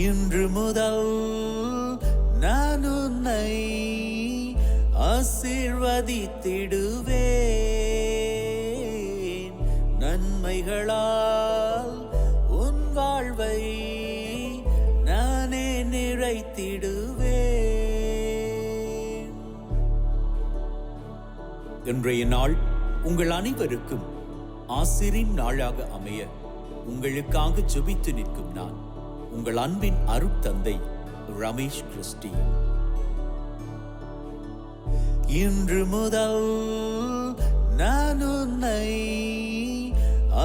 இன்று முதல் நான் உன்னை ஆசீர்வதித்திடுவேன். நன்மைகளால் உன் வாழ்வை நானே நிறைத்திடுவேன். இன்றைய நாள் உங்கள் அனைவருக்கும் ஆசிரின் நாளாக அமைய உங்களுக்காக ஜெபித்து நிற்கும் நான் உங்கள் அன்பின் அருட்தந்தை ரமேஷ் கிறிஸ்டி. இன்று முதல் நான் உன்னை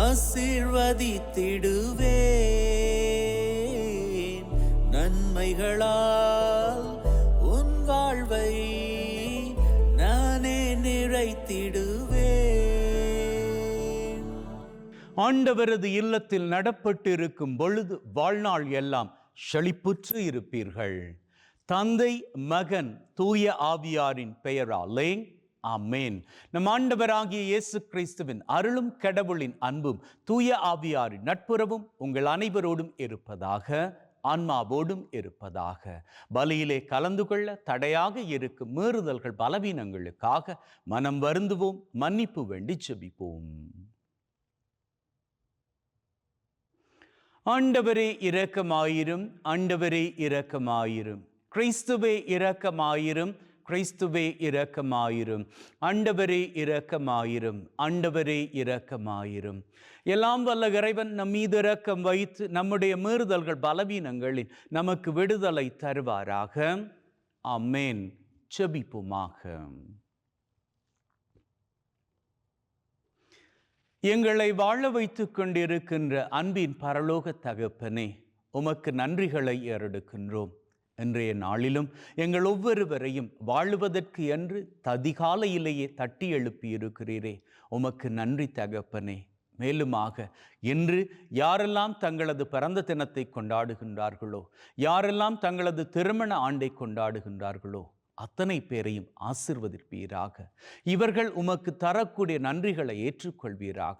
ஆசீர்வதித்திடுவேன். நன்மைகளால் உன் வாழ்வை நானே நிறைத்திடுவேன். ஆண்டவரது இல்லத்தில் நடப்பட்டிருக்கும் பொழுது வாழ்நாள் எல்லாம் செழிப்புற்று இருப்பீர்கள். தந்தை, மகன், தூய ஆவியாரின் பெயராலே ஆமென். நம் ஆண்டவராகிய இயேசு கிறிஸ்துவின் அருளும் கடவுளின் அன்பும் தூய ஆவியாரின் நட்புறவும் உங்கள் அனைவரோடும் இருப்பதாக, ஆன்மாவோடும் இருப்பதாக. பலியிலே கலந்து கொள்ள தடையாக இருக்கும் மீறுதல்கள் பலவீனங்களுக்காக மனம் வருந்துவோம், மன்னிப்பு வேண்டி ஜெபிப்போம். ஆண்டவரே இரக்கமாயிரும், ஆண்டவரே இரக்கமாயிரும். கிறிஸ்துவே இரக்கமாயிரும், கிறிஸ்துவே இரக்கமாயிரும். ஆண்டவரே இரக்கமாயிரும், ஆண்டவரே இரக்கமாயிரும். எல்லாம் வல்ல இறைவன் நம் மீது இரக்கம் வைத்து நம்முடைய மீறுதல்கள் பலவீனங்களில் நமக்கு விடுதலை தருவாராக. ஆமென். ஜெபிப்போமாக. எங்களை வாழ வைத்துக் கொண்டிருக்கின்ற அன்பின் பரலோக தகப்பனே, உமக்கு நன்றிகளை ஏறெடுக்கின்றோம். இன்றைய நாளிலும் எங்கள் ஒவ்வொருவரையும் வாழுவதற்கு என்று அதிகாலையிலேயே தட்டி எழுப்பி இருக்கிறீரே, உமக்கு நன்றி தகப்பனே. மேலுமாக இன்று யாரெல்லாம் தங்களது பிறந்த தினத்தை கொண்டாடுகின்றார்களோ, யாரெல்லாம் தங்களது திருமண ஆண்டை கொண்டாடுகின்றார்களோ, அத்தனை பேரையும் ஆசீர்வதிப்பீராக. இவர்கள் உமக்கு தரக்கூடிய நன்றிகளை ஏற்றுக்கொள்வீராக.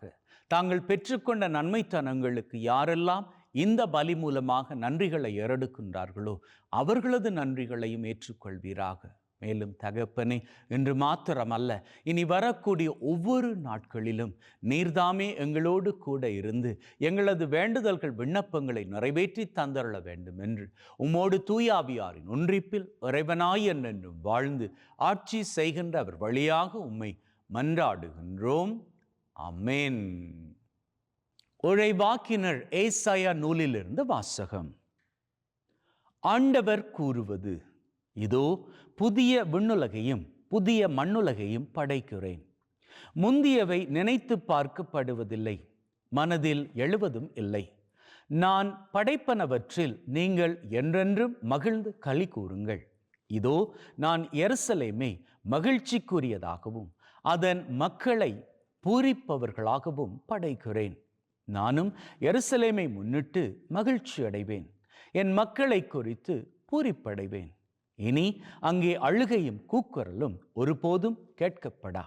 தாங்கள் பெற்றுக்கொண்ட நன்மைத்தனங்களுக்கு யாரெல்லாம் இந்த பலி மூலமாக நன்றிகளை ஏறெடுக்கின்றார்களோ அவர்களது நன்றிகளையும் ஏற்றுக்கொள்வீராக. மேலும் தகப்பனே, இன்று மாத்திரமல்ல, இனி வரக்கூடிய ஒவ்வொரு நாட்களிலும் நீர்தாமே எங்களோடு கூட இருந்து எங்களது வேண்டுதல்கள் விண்ணப்பங்களை நிறைவேற்றி தந்தருள வேண்டும் என்று உம்மோடு தூயாவியாரின் ஒன்றிப்பில் இறைவனாய் என்றென்றும் வாழ்ந்து ஆட்சி செய்கின்ற அவர் வழியாக உம்மை மன்றாடுகின்றோம். ஆமென். உழைவாக்கினர் ஏசாயா நூலிலிருந்து வாசகம். ஆண்டவர் கூறுவது, இதோ புதிய விண்ணுலகையும் புதிய மண்ணுலகையும் படைக்கிறேன். முந்தியவை நினைத்து பார்க்கப்படுவதில்லை, மனதில் எழுவதும் இல்லை. நான் படைப்பனவற்றில் நீங்கள் என்றென்றும் மகிழ்ந்து களி கூறுங்கள். இதோ நான் எருசலேமை மகிழ்ச்சிக்குரியதாகவும் அதன் மக்களை பூரிப்பவர்களாகவும் படைக்கிறேன். நானும் எருசலேமை முன்னிட்டு மகிழ்ச்சி அடைவேன், என் மக்களை குறித்து பூரிப்படைவேன். இனி அங்கே அழுகையும் கூக்குரலும் ஒருபோதும் கேட்கப்படா.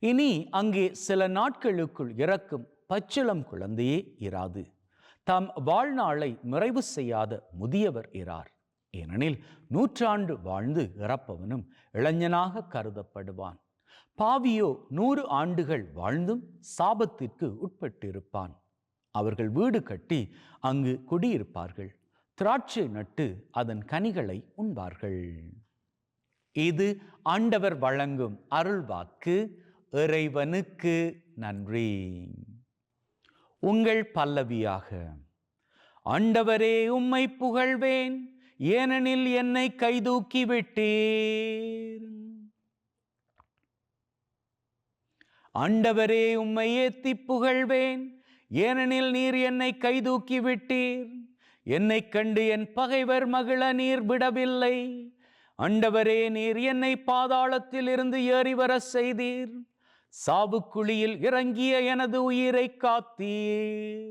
இனி அங்கே சில நாட்களுக்குள் இறக்கும் பச்சிளம் குழந்தையே இராது. தாம் வாழ்நாளை நிறைவு செய்யாத முதியவர் இரார். ஏனெனில் 100 ஆண்டு வாழ்ந்து இறப்பவனும் இளைஞனாக கருதப்படுவான். பாவியோ 100 ஆண்டுகள் வாழ்ந்தும் சாபத்திற்கு உட்பட்டிருப்பான். அவர்கள் வீடு கட்டி அங்கு குடியிருப்பார்கள், திராட்சை நட்டு அதன் கனிகளை உண்பார்கள். இது ஆண்டவர் வழங்கும் அருள்வாக்கு. இறைவனுக்கு நன்றி. உங்கள் பல்லவியாக. ஆண்டவரே, உம்மை புகழ்வேன், ஏனெனில் என்னை கைதூக்கி விட்டீர். ஆண்டவரே, உம்மை ஏத்தி புகழ்வேன், ஏனெனில் நீர் என்னை கைதூக்கி விட்டீர். என்னை கண்டு என் பகைவர் மகிழ நீர் விடவில்லை. ஆண்டவரே, நீர் என்னை பாதாளத்தில் இருந்து ஏறி வர செய்தீர். சாவுக்குழியில் இறங்கிய எனது உயிரை காத்தீர்.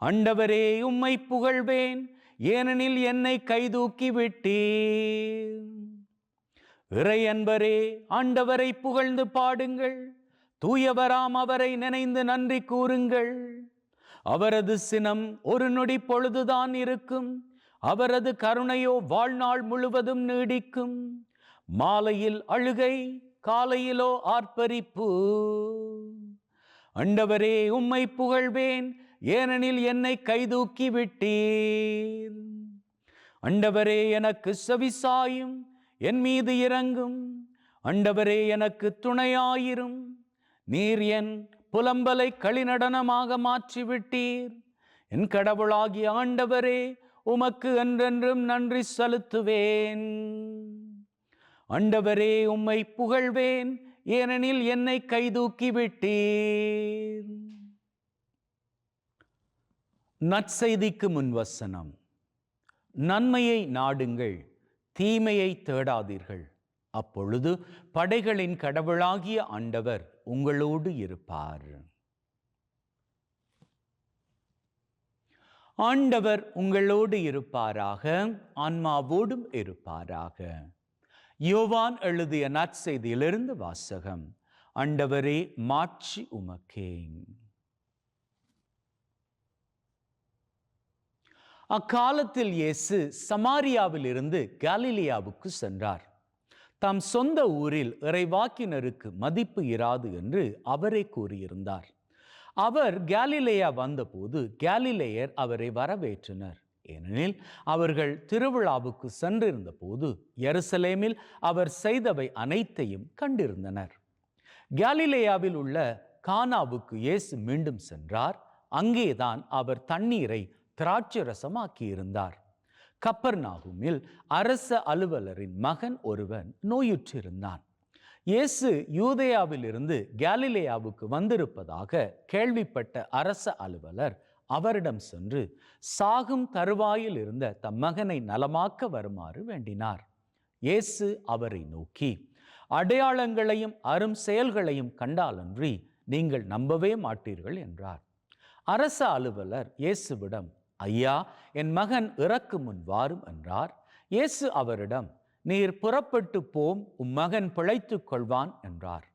ஆண்டவரே, உம்மை புகழ்வேன், ஏனெனில் என்னை கைதூக்கி விட்டீர். இறை அன்பரே, ஆண்டவரை புகழ்ந்து பாடுங்கள். தூயவராம் அவரை நினைந்து நன்றி கூறுங்கள். அவரது சினம் ஒரு நொடி பொழுதுதான் இருக்கும், அவரது கருணையோ வாழ்நாள் முழுவதும் நீடிக்கும். மாலையில் அழுகை, காலையிலோ ஆர்ப்பரிப்பு. ஆண்டவரே, உம்மை புகழ்வேன், ஏனெனில் என்னை கைதூக்கி விட்டீர். ஆண்டவரே, எனக்கு செவிசாயும், என் மீது இரங்கும். ஆண்டவரே, எனக்கு துணையாயிரும். நீர் என் புலம்பலை களிநடனமாக மாற்றிவிட்டீர். என் கடவுளாகிய ஆண்டவரே, உமக்கு என்றென்றும் நன்றி செலுத்துவேன். ஆண்டவரே, உம்மை புகழ்வேன், ஏனெனில் என்னை கைதூக்கி விட்டீர். நற்செய்திக்கு முன்வசனம். நன்மையை நாடுங்கள், தீமையை தேடாதீர்கள், அப்பொழுது படைகளின் கடவுளாகிய ஆண்டவர் உங்களோடு இருப்பார். ஆண்டவர் உங்களோடு இருப்பாராக, ஆன்மாவோடும் இருப்பாராக. யோவான் எழுதிய நற்செய்தியிலிருந்து வாசகம். ஆண்டவரே, மாட்சி உமக்கே. அக்காலத்தில் இயேசு சமாரியாவில் இருந்து கலிலேயாவுக்கு சென்றார். தம் சொந்த ஊரில் இறைவாக்கினருக்கு மதிப்பு இராது என்று அவரே கூறியிருந்தார். அவர் கலிலேயா வந்தபோது கலிலேயர் அவரை வரவேற்றனர். ஏனெனில் அவர்கள் திருவிழாவுக்கு சென்றிருந்த போது எருசலேமில் அவர் செய்தவை அனைத்தையும் கண்டிருந்தனர். கலிலேயாவில் உள்ள கானாவுக்கு இயேசு மீண்டும் சென்றார். அங்கேதான் அவர் தண்ணீரை திராட்சரசமாக்கியிருந்தார். கப்பர்நாகுமில் அரச அலுவலரின் மகன் ஒருவன் நோயுற்றிருந்தான். இயேசு யூதேயாவில் இருந்து கலிலேயாவுக்கு வந்திருப்பதாக கேள்விப்பட்ட அரச அலுவலர் அவரிடம் சென்று சாகும் தருவாயில் இருந்த தம் மகனை நலமாக்க வருமாறு வேண்டினார். இயேசு அவரை நோக்கி, அடையாளங்களையும் அரும் செயல்களையும் கண்டாலன்றி நீங்கள் நம்பவே மாட்டீர்கள் என்றார். அரச அலுவலர் இயேசுவிடம், ஐயா, என் மகன் இறக்கு முன் வாரும் என்றார். இயேசு அவரிடம், நீர் புறப்பட்டு போம், உம் மகன் பிழைத்துக் கொள்வான் என்றார்.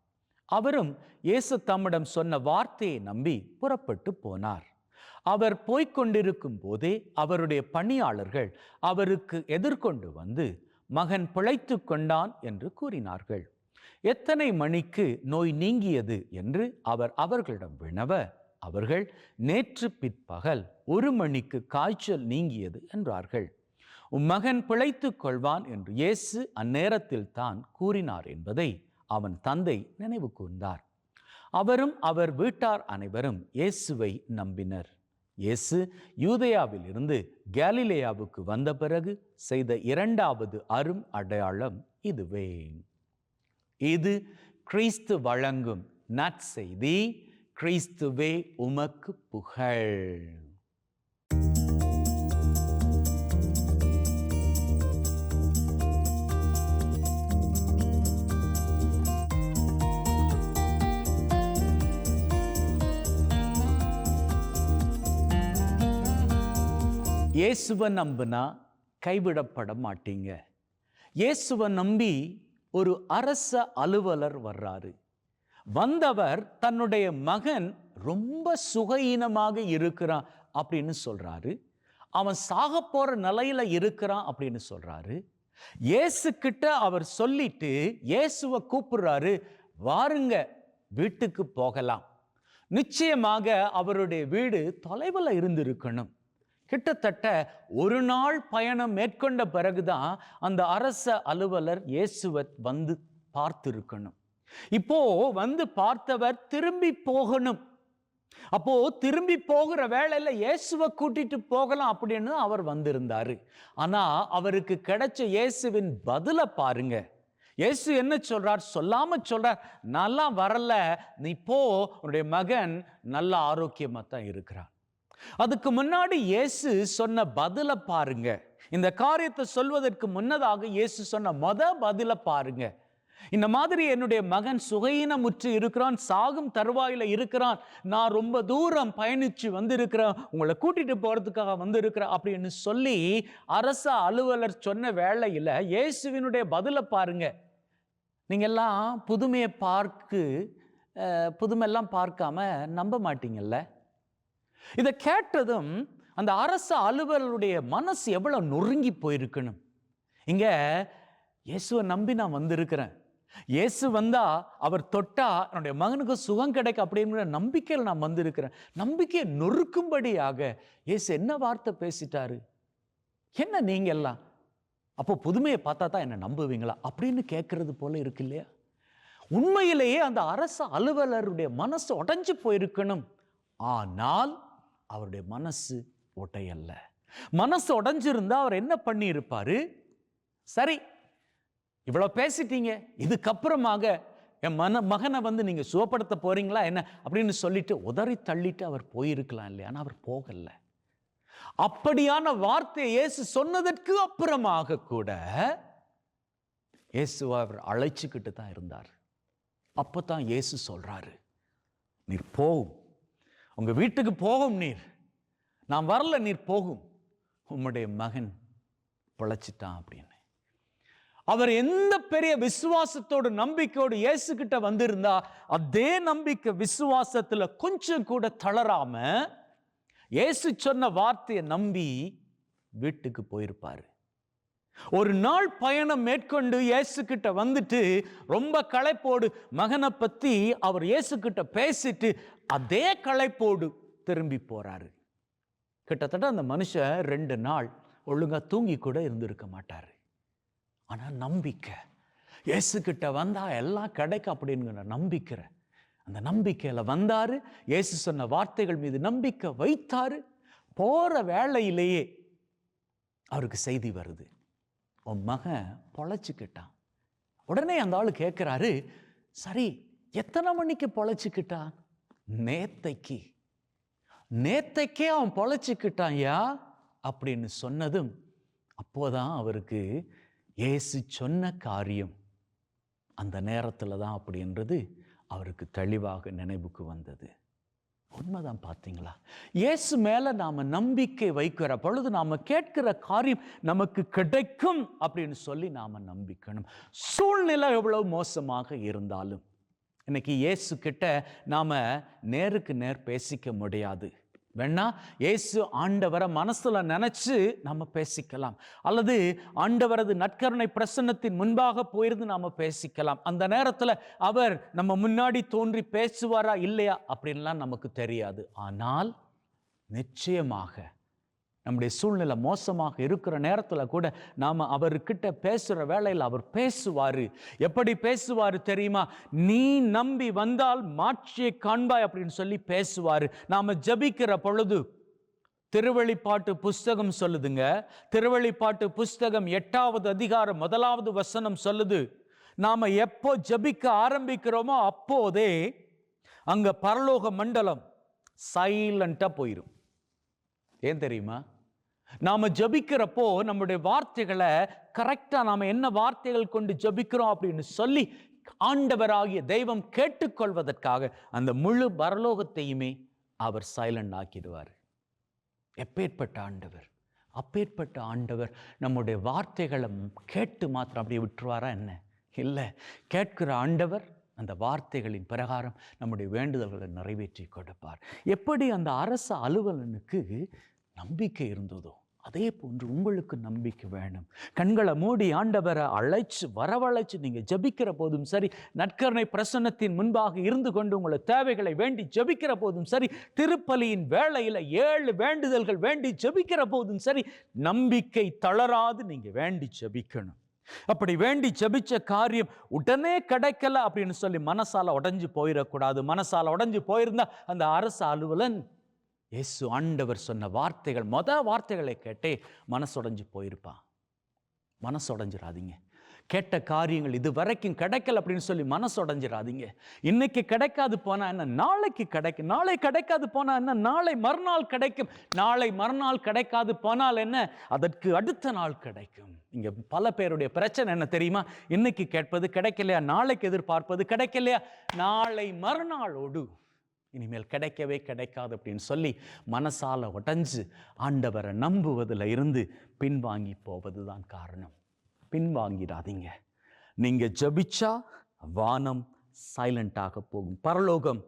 அவரும் இயேசு தம்மிடம் சொன்ன வார்த்தையை நம்பி புறப்பட்டு போனார். அவர் போய்கொண்டிருக்கும் போதே அவருடைய பணியாளர்கள் அவருக்கு எதிர்கொண்டு வந்து, மகன் பிழைத்துக் கொண்டான் என்று கூறினார்கள். எத்தனை மணிக்கு நோய் நீங்கியது என்று அவர் அவர்களிடம் வினவ, அவர்கள் நேற்று பிற்பகல் 1 மணிக்கு காய்ச்சல் நீங்கியது என்றார்கள். உம் மகன் பிழைத்துக் கொள்வான் என்று இயேசு அந்நேரத்தில் தான் கூறினார் என்பதை அவன் தந்தை நினைவு கூர்ந்தார். அவரும் அவர் வீட்டார் அனைவரும் இயேசுவை நம்பினர். இயேசு யூதேயாவில் இருந்து கலிலேயாவுக்கு வந்த பிறகு செய்த 2வது அரும் அடையாளம் இதுவே. இது கிறிஸ்து வழங்கும் நற்செய்தி. கிறிஸ்துவே உமக்கு புகழ். இயேசுவை நம்பினா கைவிடப்பட மாட்டீங்க. இயேசுவை நம்பி ஒரு அரச அலுவலர் வர்றாரு. வந்தவர் தன்னுடைய மகன் ரொம்ப சுகஈனமாக இருக்கிறான் அப்படின்னு சொல்றாரு. அவன் சாக போற நிலையில இருக்கிறான் அப்படின்னு சொல்றாரு. இயேசு கிட்ட அவர் சொல்லிட்டு இயேசுவை கூப்பிடுறாரு, வாருங்க வீட்டுக்கு போகலாம். நிச்சயமாக அவருடைய வீடு தொலைவில் இருந்திருக்கணும். கிட்டத்தட்ட 1 நாள் பயணம் மேற்கொண்ட பிறகுதான் அந்த அரச அலுவலர் இயேசுவை வந்து பார்த்திருக்கணும். இப்போ வந்து பார்த்தவர் திரும்பி போகணும். அப்போ திரும்பி போகிற வேளையில இயேசுவை கூட்டிட்டு போகலாம் அப்படின்னு அவர் வந்திருந்தாரு. ஆனா அவருக்கு கிடைச்ச இயேசுவின் பதில பாருங்க. இயேசு என்ன சொல்றார்? சொல்லாம சொல்றார், நல்லா வரல, நீ போ, உன்னுடைய மகன் நல்ல ஆரோக்கியமா தான் இருக்கிறான். அதுக்கு முன்னாடி இயேசு சொன்ன பதில பாருங்க. இந்த காரியத்தை சொல்வதற்கு முன்னதாக இயேசு சொன்ன பதில பாருங்க. இந்த மாதிரி என்னுடைய மகன் சுகையினமுற்று இருக்கிறான், சாகும் தருவாயில இருக்கிறான், நான் ரொம்ப தூரம் பயணிச்சு வந்திருக்கிறேன், உங்களை கூட்டிட்டு போறதுக்காக வந்திருக்கிறேன் அப்படின்னு சொல்லி அரச அலுவலர் சொன்ன வேளையில இயேசுவினுடைய பதில பாருங்க. நீங்க எல்லாம் புதுமையெல்லாம் பார்க்காம நம்ப மாட்டீங்கல்ல? இதை கேட்டதும் அந்த அரசு அலுவலருடைய மனசு எவ்வளவு நொறுங்கி போயிருக்கணும். இங்க இயேசுவை நம்பி நான் வந்திருக்கிறேன், இயேசு வந்தா அவர் தொட்டா என்னுடைய மகனுக்கு சுகம் கிடைக்கும் அப்படிங்கிற நம்பிக்கையில் நான் வந்திருக்கிறேன். நம்பிக்கையை நொறுக்கும்படியாக இயேசு என்ன வார்த்தை பேசிட்டாரு? என்ன நீங்க எல்லாம் அப்போ புதுமையை பார்த்தா தான் என்ன நம்புவீங்களா அப்படின்னு கேட்கறது போல இருக்கு இல்லையா? உண்மையிலேயே அந்த அரசு அலுவலருடைய மனசு உடைஞ்சு போயிருக்கணும். ஆனால் அவருடைய மனசு உடையல்ல. மனசு உடைஞ்சிருந்தா அவர் என்ன பண்ணி இருப்பாரு? சரி, இவ்வளவு பேசிட்டீங்க, இதுக்கப்புறமாக என் மகனை நீங்க சுகப்படுத்த போறீங்களா என்ன அப்படின்னு சொல்லிட்டு உதறி தள்ளிட்டு அவர் போயிருக்கலாம் இல்லையா? ஆனா அவர் போகல. அப்படியான வார்த்தையை இயேசு சொன்னதற்கு அப்புறமாக கூட இயேசு அவர் அழைச்சுக்கிட்டு தான் இருந்தார். அப்பதான் இயேசு சொல்றாரு, நீர் போகும், உங்க வீட்டுக்கு போகும், நீர் நான் வரல, நீர் போகும், உம்முடைய மகன் பிழைச்சிட்டான் அப்படின்னு. அவர் எந்த பெரிய விசுவாசத்தோடு நம்பிக்கையோடு இயேசு கிட்ட வந்திருந்தா அதே நம்பிக்கை விசுவாசத்துல கொஞ்சம் கூட தளராம இயேசு சொன்ன வார்த்தையை நம்பி வீட்டுக்கு போயிருப்பாரு. ஒரு நாள் பயணம் மேற்கொண்டு இயேசு கிட்ட வந்துட்டு ரொம்ப களைப்போடு மகனை பத்தி அவர் இயேசு கிட்ட பேசிட்டு அதே களைப்போடு திரும்பி போறாரு. கிட்டத்தட்ட அந்த மனுஷன் 2 நாள் ஒழுங்கா தூங்கி கூட இருந்திருக்க மாட்டாரு. ஆனா நம்பிக்கை, இயேசு கிட்ட வந்தா எல்லாம் கிடைக்கும் அப்படிங்கிற நம்பிக்கை, அந்த நம்பிக்கையில வந்தாரு. இயேசு சொன்ன வார்த்தைகள் மீது நம்பிக்கை வைத்தாரு. போற வேளையிலேயே அவருக்கு செய்தி வருது, உன் மகன் பொழைச்சுக்கிட்டான். உடனே அந்த ஆளு கேட்கிறாரு, சரி எத்தனை மணிக்கு பொழைச்சுக்கிட்டான்? நேத்தைக்கே அவன் பொழைச்சுக்கிட்டான் யா அப்படின்னு சொன்னதும் அப்போதான் அவருக்கு இயேசு சொன்ன காரியம் அந்த நேரத்தில் தான் அப்படின்றது அவருக்கு தெளிவாக நினைவுக்கு வந்தது. உண்மைதான். பார்த்தீங்களா? இயேசு மேல நாம நம்பிக்கை வைக்கிற பொழுது நாம கேட்கிற காரியம் நமக்கு கிடைக்கும் அப்படின்னு சொல்லி நாம நம்பிக்கணும். சூழ்நிலை எவ்வளவு மோசமாக இருந்தாலும் இன்னைக்கு இயேசு கிட்ட நாம நேருக்கு நேர் பேசிக்க முடியாது. வேணா இயேசு ஆண்டவரை மனசுல நினைச்சு நம்ம பேசிக்கலாம், அல்லது ஆண்டவரது நற்கருணை பிரசன்னத்தின் முன்பாக போயிருந்து நாம பேசிக்கலாம். அந்த நேரத்துல அவர் நம்ம முன்னாடி தோன்றி பேசுவாரா இல்லையா அப்படின்லாம் நமக்கு தெரியாது. ஆனால் நிச்சயமாக நம்முடைய சூழ்நிலை மோசமாக இருக்கிற நேரத்துல கூட நாம அவர்கிட்ட பேசுற வேளையில் அவர் பேசுவாரு. எப்படி பேசுவாரு தெரியுமா? நீ நம்பி வந்தால் மாட்சியை காண்பாய் அப்படின்னு சொல்லி பேசுவாரு. நாம ஜெபிக்கிற பொழுது திருவெளிப்பாட்டு புஸ்தகம் சொல்லுதுங்க, திருவெளிப்பாட்டு புஸ்தகம் 8வது அதிகாரம் 1வது வசனம் சொல்லுது, நாம எப்போ ஜெபிக்க ஆரம்பிக்கிறோமோ அப்போதே அங்க பரலோக மண்டலம் சைலண்டா போயிரும். ஏன் தெரியுமா? நாம ஜபிக்கிறப்போ நம்முடைய வார்த்தைகளை கரெக்டா நாம என்ன வார்த்தைகள் கொண்டு ஜபிக்கிறோம் அப்படின்னு சொல்லி ஆண்டவராகிய தெய்வம் கேட்டுக்கொள்வதற்காக அந்த முழு பரலோகத்தையுமே அவர் சைலண்ட் ஆக்கிடுவார். எப்பேற்பட்ட ஆண்டவர்! அப்பேற்பட்ட ஆண்டவர் நம்முடைய வார்த்தைகளை கேட்டு மாத்திரம் அப்படியே விட்டுருவாரா என்ன? இல்லை, கேட்கிற ஆண்டவர் அந்த வார்த்தைகளின் பிரகாரம் நம்முடைய வேண்டுதல்களை நிறைவேற்றி கொடுப்பார். எப்படி அந்த அரசு அலுவலனுக்கு நம்பிக்கை இருந்ததோ அதே போன்று உங்களுக்கு நம்பிக்கை வேணும். கண்களை மூடி ஆண்டவரை வரவழைச்சு நீங்க ஜபிக்கிற போதும் சரி, நற்கருணை பிரசன்னத்தின் முன்பாக இருந்து கொண்டு உங்களை தேவைகளை வேண்டி ஜபிக்கிற போதும் சரி, திருப்பலியின் வேளையில 7 வேண்டுதல்கள் வேண்டி ஜபிக்கிற போதும் சரி, நம்பிக்கை தளராது நீங்க வேண்டி ஜபிக்கணும். அப்படி வேண்டி ஜெபிச்ச காரியம் உடனே கிடைக்கல அப்படின்னு சொல்லி மனசால உடைஞ்சு போயிடக்கூடாது. மனசால உடைஞ்சு போயிருந்தா அந்த அரசு அலுவலன் இயேசு ஆண்டவர் சொன்ன வார்த்தைகள் வார்த்தைகளை கேட்டே மனசுடைஞ்சு போயிருப்பான். மனசுடைஞ்சிடாதீங்க. கேட்ட காரியங்கள் இது வரைக்கும் கிடைக்கல அப்படின்னு சொல்லி மனசுடைஞ்சிடாதீங்க. இன்னைக்கு கிடைக்காது போனா என்ன, நாளைக்கு கிடைக்கும். நாளை கிடைக்காது போனா என்ன, நாளை மறுநாள் கிடைக்கும். நாளை மறுநாள் கிடைக்காது போனால் என்ன, அதற்கு அடுத்த நாள் கிடைக்கும். இங்க பல பேருடைய பிரச்சனை என்ன தெரியுமா? இன்னைக்கு கேட்பது கிடைக்கலையா, நாளைக்கு எதிர்பார்ப்பது கிடைக்கலையா, நாளை மறுநாளோடு இனிமேல் கிடைக்கவே கிடைக்காது அப்படின்னு சொல்லி மனசால உடைஞ்சு ஆண்டவரை நம்புவதில் இருந்து பின்வாங்கி போவது தான் காரணம். பின்வாங்கிடாதீங்க. நீங்க ஜபிச்சா வானம் சைலண்டாக போகும், பரலோகம்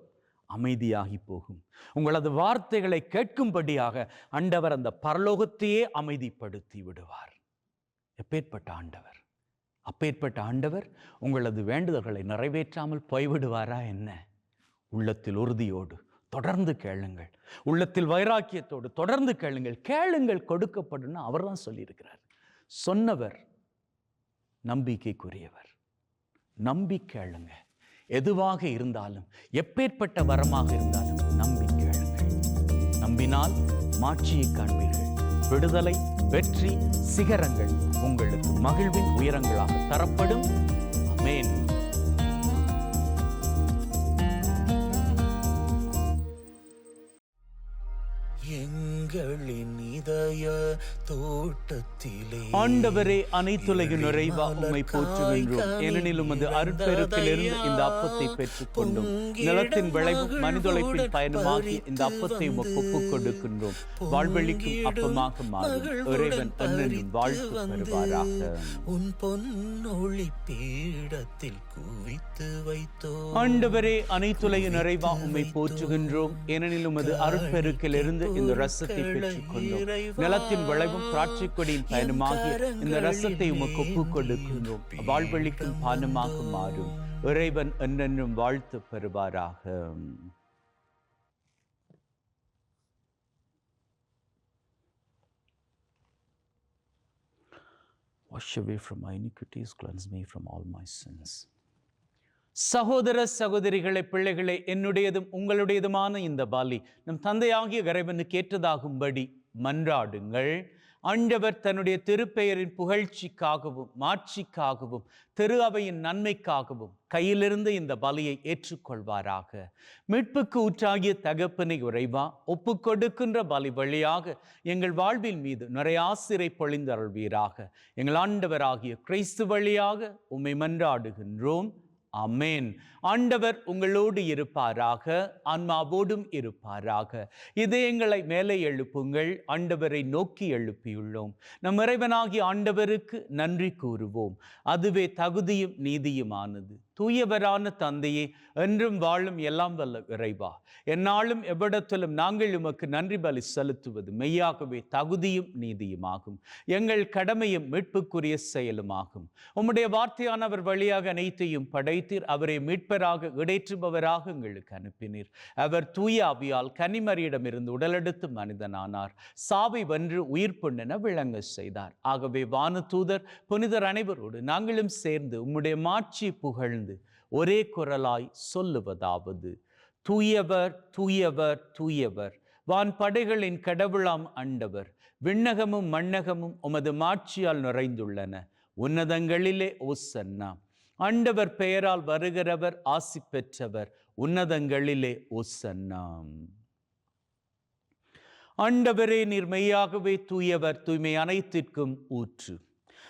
அமைதியாகி போகும். உங்களது வார்த்தைகளை கேட்கும்படியாக ஆண்டவர் அந்த பரலோகத்தையே அமைதிப்படுத்தி விடுவார். எப்பேற்பட்ட ஆண்டவர்! அப்பேற்பட்ட ஆண்டவர் உங்களது வேண்டுதல்களை நிறைவேற்றாமல் போய்விடுவாரா என்ன? உள்ளத்தில் உறுதியோடு தொடர்ந்து கேளுங்கள். உள்ளத்தில் வைராக்கியத்தோடு தொடர்ந்து கேளுங்கள். கேளுங்கள், கொடுக்கப்படும். அவர் தான் சொல்லியிருக்கிறார். சொன்னவர் நம்பிக்கைக்குரியவர். நம்பி கேளுங்க. எதுவாக இருந்தாலும், எப்பேற்பட்ட வரமாக இருந்தாலும் நம்பி கேளுங்கள். நம்பினால் மாட்சியை காண்பீர்கள். விடுதலை, வெற்றி, சிகரங்கள் உங்களுக்கு மகிழ்வின் உயரங்களாக தரப்படும். ஆமென். எங்களின் இதய தோட்டத்திலே ஆண்டவரே, அனைத்துலகு நிறைவா உம்மை போற்றுகின்றோம். ஏனெனில் உமது அருட்பெருக்கிலிருந்து இந்த அப்பத்தை பெற்றுக் கொண்டோம். நிலத்தின் விளைவும் மனிதொழைப்பின் பயனுமாகி இந்த அப்பத்தை உமக்கு ஒப்புக் கொடுக்கின்றோம். வாழ்வெளிக்கும் அப்பமாக மாறும். இறைவன் என்னும் வாழ்த்து பெறுவாராக. உன் பொன்னொளி பீடத்தில் குவித்து வைத்தோ. ஆண்டவரே, அனைத்துலகு நிறைவா உம்மை போற்றுகின்றோம். ஏனெனில் உமது அருட்பெருக்கிலிருந்து இந்த ரசத்தை பெற்றுக் கொண்டோம். நிலத்தின் விளைவும் திராட்சை கொடியின் பயனுமாகிய இந்த ரசத்தை உமக்கு ஒப்புக் கொடுக்கின்றோம். வாழ்வெளிக்கும் பானமாக மாறும். இறைவன் என்னென்னும் வாழ்த்து பெறுவாராக. Wash away from my iniquities, cleanse me from all my sins. சகோதர சகோதரிகளை, பிள்ளைகளை, என்னுடையதும் உங்களுடையதுமான இந்த பலி நம் தந்தையாகிய இறைவனுக்கு ஏற்றதாகும்படி மன்றாடுங்கள். ஆண்டவர் தன்னுடைய திருப்பெயரின் புகழ்ச்சிக்காகவும் மாட்சிக்காகவும் திரு அவையின் நன்மைக்காகவும் கையிலிருந்து இந்த பலியை ஏற்றுக்கொள்வாராக. மீட்புக்கு ஊற்றாகிய தகப்பனை இறைவா, ஒப்புக் கொடுக்கின்ற பலி வழியாக எங்கள் வாழ்வின் மீது நிறைய ஆசிரை பொழிந்தருள்வீராக. எங்கள் ஆண்டவராகிய கிறிஸ்து வழியாக உம்மை மன்றாடுகின்றோம். ஆமென். ஆண்டவர் உங்களோடு இருப்பாராக, ஆன்மாவோடும் இருப்பாராக. இதயங்களை மேலே எழுப்புங்கள். ஆண்டவரை நோக்கி எழுப்பியுள்ளோம். நம் இறைவனாகிய ஆண்டவருக்கு நன்றி கூறுவோம். அதுவே தகுதியும் நீதியுமானது. தூயவரான தந்தையே, என்றும் வாழும் எல்லாம் வல்ல இறைவா, எந்நாளும் எவ்விடத்திலும் நாங்கள் உமக்கு நன்றி பலி செலுத்துவது மெய்யாகவே தகுதியும் நீதியுமாகும். எங்கள் கடமையும் மீட்புக்குரிய செயலுமாகும். உம்முடைய வார்த்தையானவர் வழியாக அனைத்தையும் படைத்தீர். அவரை மீட்பராக இடைற்றுபவராக எங்களுக்கு அனுப்பினீர். அவர் தூய ஆவியால் கன்னிமரியிடமிருந்து உடலெடுத்து மனிதனானார். சாவை வென்று உயிர் பொன்னென விளங்க செய்தார். ஆகவே வானதூதர் புனிதர் அனைவரோடு நாங்களும் சேர்ந்து உம்முடைய மாட்சியை புகழ்ந்து ஒரே குரலாய் சொல்லுவதாவது: தூயவர், தூயவர், தூயவர், வான் படைகளின் கடவுளாம் ஆண்டவர். விண்ணகமும் மண்ணகமும் உமது மாட்சியால் நிறைந்துள்ளன. உன்னதங்களிலே ஓசன்னா. ஆண்டவர் பெயரால் வருகிறவர் ஆசி பெற்றவர். உன்னதங்களிலே ஓசன்னா. ஆண்டவரே, நீர் மெய்யாகவே தூயவர், தூய்மை அனைத்திற்கும் ஊற்று.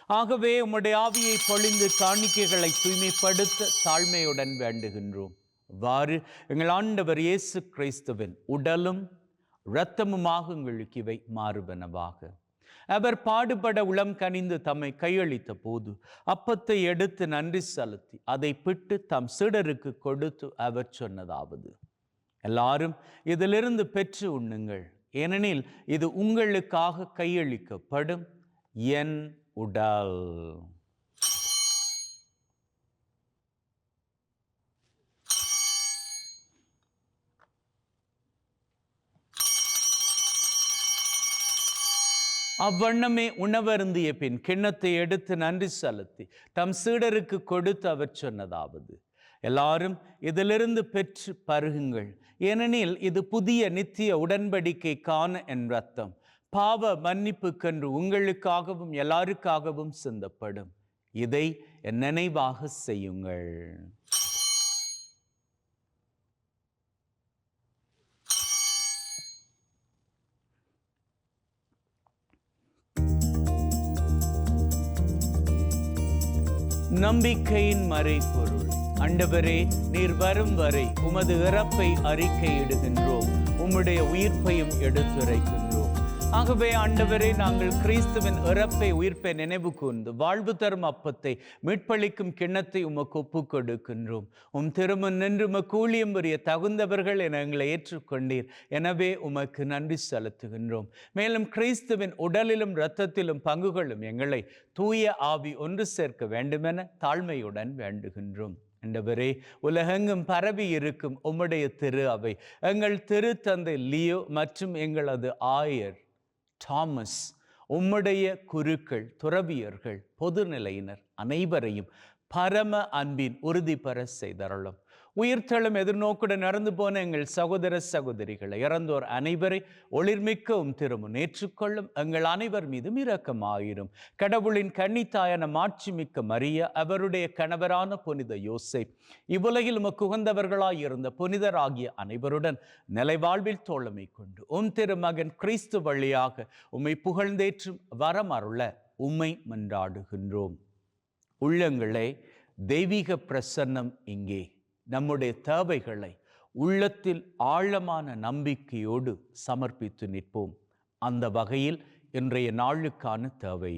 ஆகவே உம்முடைய ஆவியை பொழிந்து காணிக்கைகளை தூய்மைப்படுத்த தாழ்மையுடன் வேண்டுகின்றோம். வாறு எங்கள் ஆண்டவர் இயேசு கிறிஸ்துவின் உடலும் இரத்தமுமாக எங்களுக்கு இவை மாறுபனவாக. அவர் பாடுபட உளம் கனிந்து தம்மை கையளித்த போது அப்பத்தை எடுத்து நன்றி செலுத்தி அதை பிட்டு தம் சீடருக்கு கொடுத்து அவர் சொன்னதாவது: எல்லாரும் இதிலிருந்து பெற்று உண்ணுங்கள், ஏனெனில் இது உங்களுக்காக கையளிக்கப்படும் என் உடல். அவ்வண்ணமே உணவருந்திய பின் கிண்ணத்தை எடுத்து நன்றி செலுத்தி தம் சீடருக்கு கொடுத்து அவர் சொன்னதாவது: எல்லாரும் இதிலிருந்து பெற்று பருகுங்கள், ஏனெனில் இது புதிய நித்திய உடன்படிக்கைக்கான என் இரத்தம், பாவ மன்னிப்புக்கென்று உங்களுக்காகவும் எல்லாருக்காகவும் சிந்தப்படும். இதை என் நினைவாக செய்யுங்கள். நம்பிக்கையின் மறைபொருள். ஆண்டவரே, நீர் வரும் வரை உமது இறப்பை அறிக்கையிடுகின்றோம், உம்முடைய உயிர்ப்பையும் எடுத்துரைக்கின்றோம். ஆகவே ஆண்டவரே, நாங்கள் கிறிஸ்துவின் இறப்பை உயிர்ப்பை நினைவு கூர்ந்து வாழ்வு தரும் அப்பத்தை மீட்பளிக்கும் கிண்ணத்தை உமக்கு ஒப்புக் கொடுக்கின்றோம். திருமண் நின்று உமக்கு ஊழியம் புரிய தகுந்தவர்கள் என எங்களை ஏற்றுக்கொண்டீர். எனவே உமக்கு நன்றி செலுத்துகின்றோம். மேலும் கிறிஸ்துவின் உடலிலும் இரத்தத்திலும் பங்குகளும் எங்களை தூய ஆவி ஒன்று சேர்க்க வேண்டுமென தாழ்மையுடன் வேண்டுகின்றோம். ஆண்டவரே, உலகெங்கும் பரவி இருக்கும் உம்முடைய திரு அவை, எங்கள் திருத்தந்தை லியோ மற்றும் எங்களது ஆயர் தாமஸ், உம்முடைய குருக்கள், துறவியர்கள், பொதுநிலையினர் அனைவரையும் பரம அன்பின் உறுதி பெற செய்தருளும். உயிர்த்தெழும் எதிர்நோக்குடன் நடந்து போன எங்கள் சகோதர சகோதரிகளை, இறந்தோர் அனைவரை ஒளிர்மிக்க திருமுன் ஏற்றுக்கொள்ளும். எங்கள் அனைவர் மீதும் இரக்கமாயிரும். கடவுளின் கன்னித்தாயான மாட்சிமிக்க மரியா, அவருடைய கணவரான புனித யோசேப், இவ்வுலகில் உமக்கு உகந்தவர்களாயிருந்த புனிதராகிய அனைவருடன் நிலைவாழ்வில் தோழமை கொண்டு திருமகன் கிறிஸ்து வழியாக உம்மை புகழ்ந்தேற்றும் வரம் அருள உம்மை மன்றாடுகின்றோம். உள்ளங்களே, தெய்வீக பிரசன்னம் இங்கே. நம்முடைய தேவைகளை உள்ளத்தில் ஆழமான நம்பிக்கையோடு சமர்ப்பித்து நிற்போம். அந்த வகையில் இன்றைய நாளுக்கான தேவை,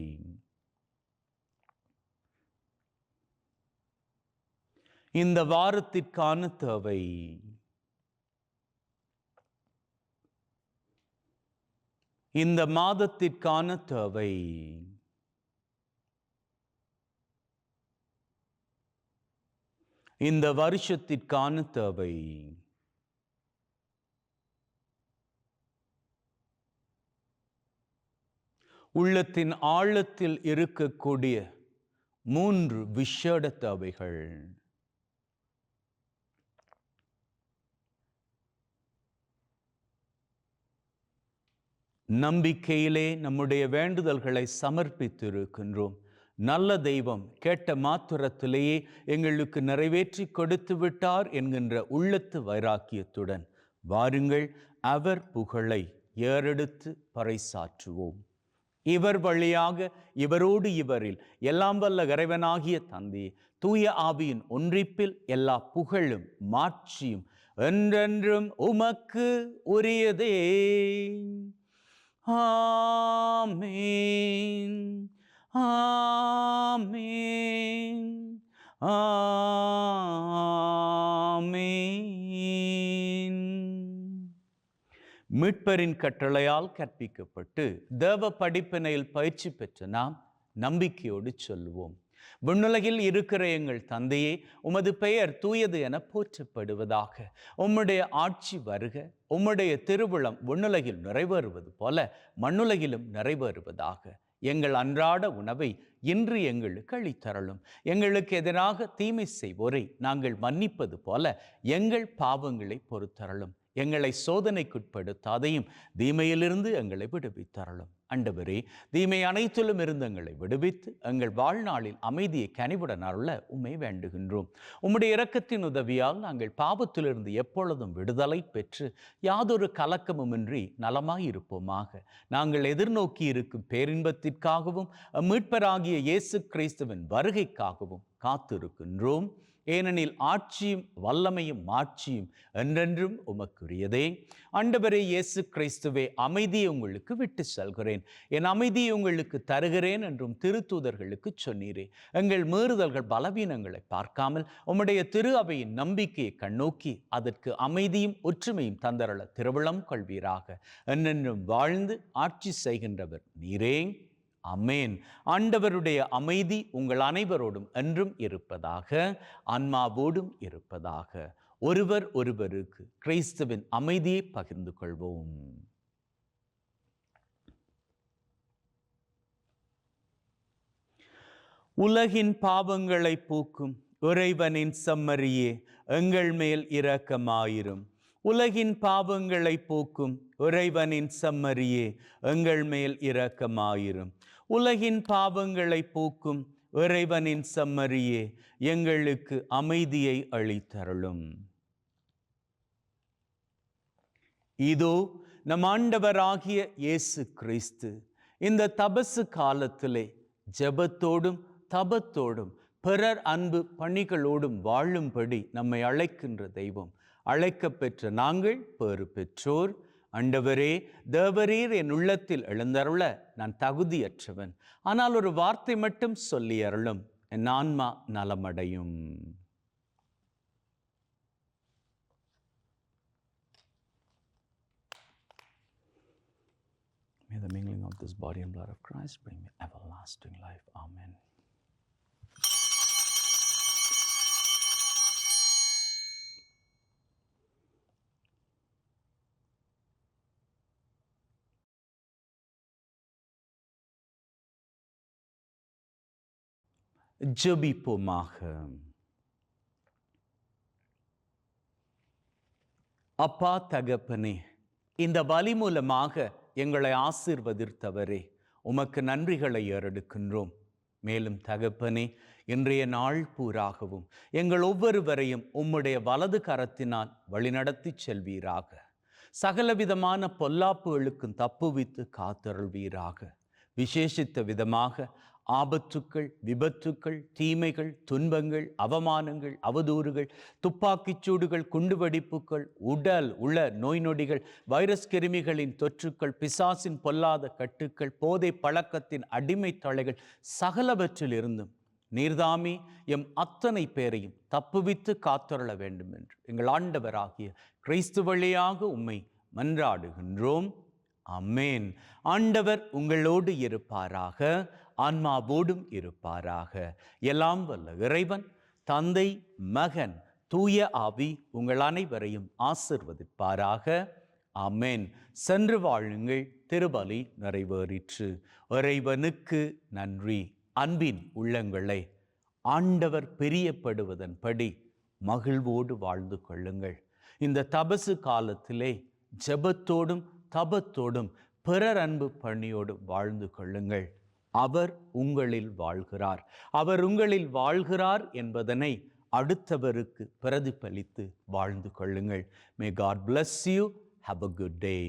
இந்த வாரத்திற்கான தேவை, இந்த மாதத்திற்கான தேவை, இந்த வருஷத்திற்கான தேவை, உள்ளத்தின் ஆழத்தில் இருக்கக்கூடிய 3 விசேட தேவைகள். நம்பிக்கையிலே நம்முடைய வேண்டுதல்களை சமர்ப்பித்திருக்கின்றோம். நல்ல தெய்வம் கேட்ட மாத்திரத்திலேயே எங்களுக்கு நிறைவேற்றி கொடுத்து விட்டார் என்கின்ற உள்ளத்து வைராக்கியத்துடன் வாருங்கள், அவர் புகழை ஏறெடுத்து பறைசாற்றுவோம். இவர் வழியாக, இவரோடு இவரில் எல்லாம் வல்ல இறைவனாகிய தந்தை தூய ஆவியின் ஒன்றிப்பில் எல்லா புகழும் மாட்சியும் என்றென்றும் உமக்கு உரியதே. ஆமென், ஆமென், ஆமென். மீட்பரின் கட்டளையால் கற்பிக்கப்பட்டு தேவ படிப்பினையில் பயிற்சி பெற்ற நாம் நம்பிக்கையோடு சொல்லுவோம். விண்ணுலகில் இருக்கிற எங்கள் தந்தையே, உமது பெயர் தூயது என போற்றப்படுவதாக. உம்முடைய ஆட்சி வருக. உம்முடைய திருவுளம் விண்ணுலகில் நிறைவேறுவது போல மண்ணுலகிலும் நிறைவேறுவதாக. எங்கள் அன்றாட உணவை இன்று எங்களுக்கு அளித்தருளும். எங்களுக்கு எதிராக தீமை செய்வோரை நாங்கள் மன்னிப்பது போல எங்கள் பாவங்களை பொறுத்தருளும். எங்களை சோதனைக்குட்படுத்தாதையும் தீமையிலிருந்து எங்களை விடுவித்தருளும். ஆண்டவரே, தீமை அனைத்திலும் இருந்து எங்களை விடுவித்து எங்கள் வாழ்நாளில் அமைதியை கனிவுடன் அருள உம்மை வேண்டுகின்றோம். உம்முடைய இரக்கத்தின் உதவியால் நாங்கள் பாவத்திலிருந்து எப்பொழுதும் விடுதலை பெற்று யாதொரு கலக்கமுமின்றி நலமாயிருப்போமாக. நாங்கள் எதிர்நோக்கி இருக்கும் பேரின்பத்திற்காகவும் மீட்பராகிய இயேசு கிறிஸ்துவின் வருகைக்காகவும் காத்திருக்கின்றோம். ஏனெனில் ஆட்சியும் வல்லமையும் மாட்சியும் என்றென்றும் உமக்குரியதே. ஆண்டவரே இயேசு கிறிஸ்துவே, அமைதியை உங்களுக்கு விட்டு செல்கிறேன், என் அமைதியை உங்களுக்கு தருகிறேன் என்றும் திருத்தூதர்களுக்கு சொன்னீரே. எங்கள் மீறுதல்கள் பலவீனங்களை பார்க்காமல் உம்முடைய திரு அவையின் நம்பிக்கையை கண்ணோக்கி அதற்கு அமைதியும் ஒற்றுமையும் தந்தரள திருவிழம் கொள்வீராக. என்றென்றும் வாழ்ந்து ஆட்சி செய்கின்றவர் நீரே. அமேன். ஆண்டவருடைய அமைதி உங்கள் அனைவரோடும் என்றும் இருப்பதாக, ஆன்மாவோடும் இருப்பதாக. ஒருவர் ஒருவருக்கு கிறிஸ்துவின் அமைதியை பகிர்ந்து கொள்வோம். உலகின் பாவங்களை போக்கும் இறைவனின் செம்மறியே, எங்கள் மேல் இரக்கமாயிரும். உலகின் பாவங்களை போக்கும் இறைவனின் செம்மறியே, எங்கள் மேல் இரக்கமாயிரும். உலகின் பாவங்களை போக்கும் இறைவனின் செம்மறியே, எங்களுக்கு அமைதியை அளித்தருளும். இதோ நம் ஆண்டவராகிய இயேசு கிறிஸ்து இந்த தபசு காலத்திலே ஜெபத்தோடும் தபத்தோடும் பிறர் அன்பு பணிகளோடும் வாழும்படி நம்மை அழைக்கின்ற தெய்வம். அழைக்க பெற்ற நாங்கள் பேறு பெற்றோர். ஆண்டவரே, தேவரீர் என் உள்ளத்தில் எழுந்தருள நான் தகுதியற்றவன். ஆனால் ஒரு வார்த்தை மட்டும் சொல்லி அருளும், என் ஆன்மா நலமடையும். May the mingling of this body and blood of Christ bring me everlasting life. Amen. ஜெபிப்போமாக. அப்பா தகப்பனே, இந்த பலி மூலமாக எங்களை ஆசீர்வதித்தவரே, உமக்கு நன்றிகளை ஏறெடுக்கின்றோம். மேலும் தகப்பனே, இன்றைய நாள் பூராகவும் எங்கள் ஒவ்வொருவரையும் உம்முடைய வலது கரத்தினால் வழிநடத்தி செல்வீராக. சகலவிதமான பொல்லாப்புகளுக்கும் தப்புவித்து காத்தருள்வீராக. விசேஷித்த விதமாக ஆபத்துக்கள், விபத்துக்கள், தீமைகள், துன்பங்கள், அவமானங்கள், அவதூறுகள், துப்பாக்கிச் சூடுகள், குண்டுவெடிப்புகள், உடல் உள்ள நோய் நொடிகள், வைரஸ் கிருமிகளின் தொற்றுக்கள், பிசாசின் பொல்லாத கட்டுக்கள், போதை பழக்கத்தின் அடிமை தலைகள், சகலவற்றிலிருந்தும் நீர்தாமே எம் அத்தனை பேரையும் தப்புவித்து காத்தருள வேண்டும் என்று எங்கள் ஆண்டவராகிய கிறிஸ்து வழியாக உம்மை மன்றாடுகின்றோம். ஆமென். ஆண்டவர் உங்களோடு இருப்பாராக, ஆன்மாவோடும் இருப்பாராக. எல்லாம் வல்ல இறைவன் தந்தை, மகன், தூய ஆவி உங்கள் அனைவரையும் ஆசிர்வதிப்பாராக. ஆமென். சென்று வாழுங்கள். திருபலி நிறைவேறிற்று. இறைவனுக்கு நன்றி. அன்பின் உள்ளங்களை ஆண்டவர் பிரியப்படுவதன்படி மகிழ்வோடு வாழ்ந்து கொள்ளுங்கள். இந்த தபசு காலத்திலே ஜெபத்தோடும் தபத்தோடும் பிறர் அன்பு பணியோடு வாழ்ந்து கொள்ளுங்கள். அவர் உங்களில் வாழ்கிறார். அவர் உங்களில் வாழ்கிறார் என்பதனை அடுத்தவருக்கு பிரதிபலித்து வாழ்ந்து கொள்ளுங்கள். May God bless you. Have a good day.